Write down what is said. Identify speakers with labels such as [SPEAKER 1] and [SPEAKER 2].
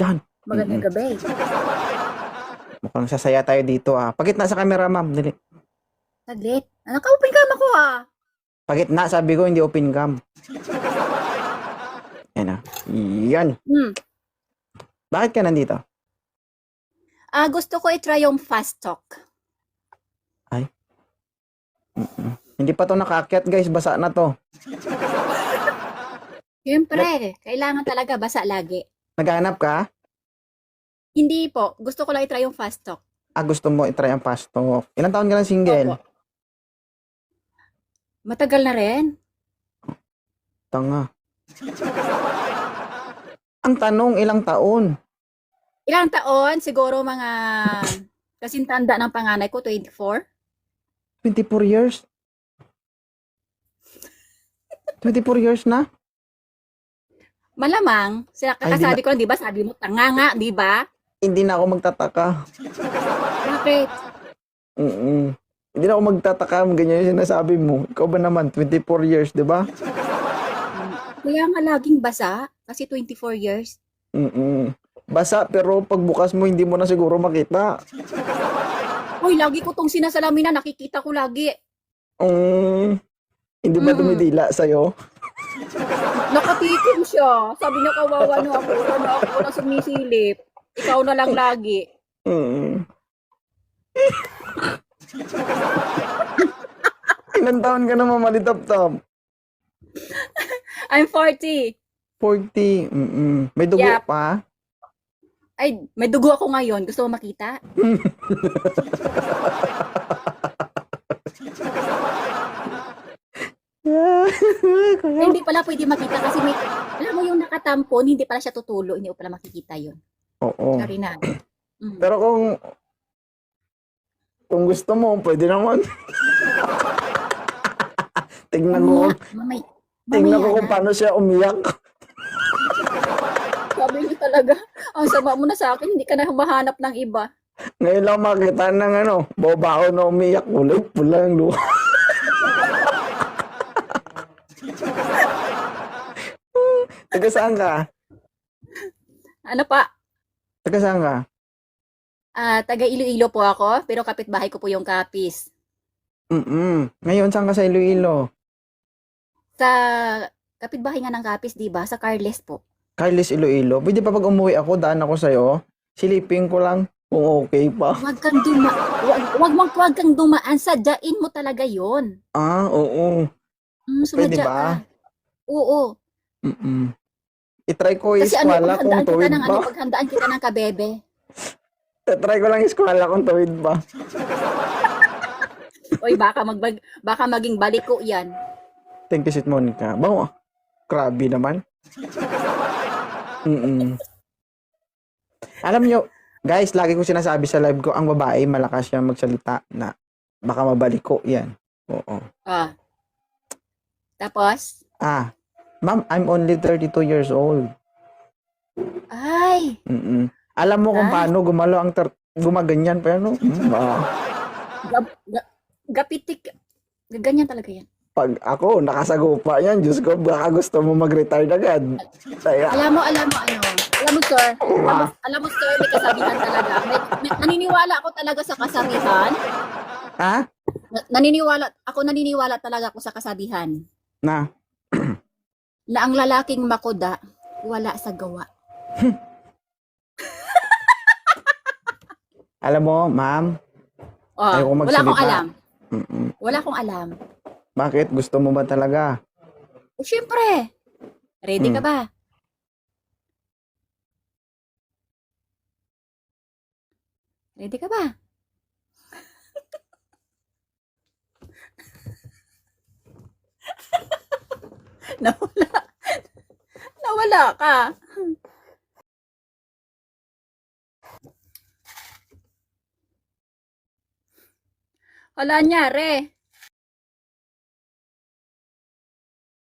[SPEAKER 1] Diyan.
[SPEAKER 2] Magandang gabi.
[SPEAKER 1] Mukhang sasaya tayo dito ah. Pagitna sa camera, ma'am. Dali.
[SPEAKER 2] Saglit. Naka-open cam ako
[SPEAKER 1] Pagitna, sabi ko, hindi open cam. Yan ah. Yan. Bakit ka nandito?
[SPEAKER 2] Gusto ko i-try yung fast talk.
[SPEAKER 1] Ay. Hindi pa to nakaakyat, guys. Basa na to.
[SPEAKER 2] Siyempre, kailangan talaga basa lagi.
[SPEAKER 1] Naghahanap ka?
[SPEAKER 2] Hindi po. Gusto ko lang i-try yung fast talk.
[SPEAKER 1] Gusto mo i-try ang fast talk. Ilang taon ka lang single?
[SPEAKER 2] Opo. Matagal na rin.
[SPEAKER 1] Tanga. Ang tanong, ilang taon?
[SPEAKER 2] Ilang taon? Siguro mga kasing tanda ng panganay ko, 24.
[SPEAKER 1] 24 years? 24 years na?
[SPEAKER 2] Malamang, kakasabi ko lang, di ba? Sabi mo, tanga nga, di ba?
[SPEAKER 1] Hindi na ako magtataka.
[SPEAKER 2] Bakit?
[SPEAKER 1] Hindi na ako magtataka. Ganyan yung sinasabi mo. Ikaw ba naman, 24 years, di ba?
[SPEAKER 2] Kaya nga laging basa, kasi 24 years.
[SPEAKER 1] Basa, pero pagbukas mo, hindi mo na siguro makita.
[SPEAKER 2] Uy, lagi ko tong sinasalamin na nakikita ko lagi.
[SPEAKER 1] Hindi ba dumidila sa'yo?
[SPEAKER 2] Nakatikim siya. Sabi niya, kawawa na ako. Ako na sumisilip. Ikaw na lang lagi.
[SPEAKER 1] Ilan taon ka na mamalitap-tap?
[SPEAKER 2] I'm 40.
[SPEAKER 1] 40. May dugo
[SPEAKER 2] Yep.
[SPEAKER 1] pa?
[SPEAKER 2] Ay, may dugo ako ngayon. Gusto mo makita? Ay, hindi pala pwede makita kasi may, alam mo yung nakatampon, hindi pala siya tutulo. Hindi ko pala makikita yun.
[SPEAKER 1] Oo.
[SPEAKER 2] Sorry na.
[SPEAKER 1] Pero kung gusto mo, pwede naman. Tignan mo. Tignan ko kung paano siya umiyak.
[SPEAKER 2] Sabi niyo talaga, ang sama mo na sa akin, hindi ka na mahanap ng iba.
[SPEAKER 1] Ngayon lang makita ng babaho na umiyak. Kulay pula ang luha. Taga saan ka?
[SPEAKER 2] Ano pa?
[SPEAKER 1] Taga saan ka?
[SPEAKER 2] Taga Iloilo po ako, pero kapitbahay ko po yung Capiz.
[SPEAKER 1] Ngayon saan ka sa Iloilo?
[SPEAKER 2] Sa kapitbahay nga ng Capiz, di ba? Sa Carles po.
[SPEAKER 1] Carles, Iloilo. Pwede pa pag umuwi ako, daan ako sa'yo. Silipin ko lang kung okay pa.
[SPEAKER 2] Huwag kang dumaan. Sadyain mo talaga yon.
[SPEAKER 1] Oo. Pwede
[SPEAKER 2] Sumadya
[SPEAKER 1] ba?
[SPEAKER 2] ka. Oo.
[SPEAKER 1] I-try ko
[SPEAKER 2] Kasi
[SPEAKER 1] eskwala kung tuwid pa.
[SPEAKER 2] paghandaan kita ng kabebe.
[SPEAKER 1] I-try ko lang eskwala kung tuwid pa.
[SPEAKER 2] Oy, baka maging baliko yan.
[SPEAKER 1] Thank you, Sit Monica. Bawa, grabe naman. Alam nyo, guys, lagi ko sinasabi sa live ko, ang babae, malakas siya magsalita na baka mabaliko yan. Oo.
[SPEAKER 2] Tapos?
[SPEAKER 1] Ma'am, I'm only 32 years old.
[SPEAKER 2] Ay!
[SPEAKER 1] Alam mo kung paano gumalo ang gumaganyan pa yan, no?
[SPEAKER 2] Gapitik. Ganyan talaga yan.
[SPEAKER 1] Pag ako, nakasagupa yan, Diyos ko, baka gusto mo mag-retire agad.
[SPEAKER 2] Alam mo, sir, may kasabihan talaga. Naniniwala ako talaga sa kasabihan. Naniniwala talaga ako sa kasabihan.
[SPEAKER 1] Na
[SPEAKER 2] ang lalaking makuda, wala sa gawa.
[SPEAKER 1] Alam mo, ma'am, ayoko magsalita.
[SPEAKER 2] Wala akong alam. Wala akong alam.
[SPEAKER 1] Bakit? Gusto mo ba talaga?
[SPEAKER 2] Siyempre. Ready ka ba? Ready ka ba? Nawala ka. Wala niya, re.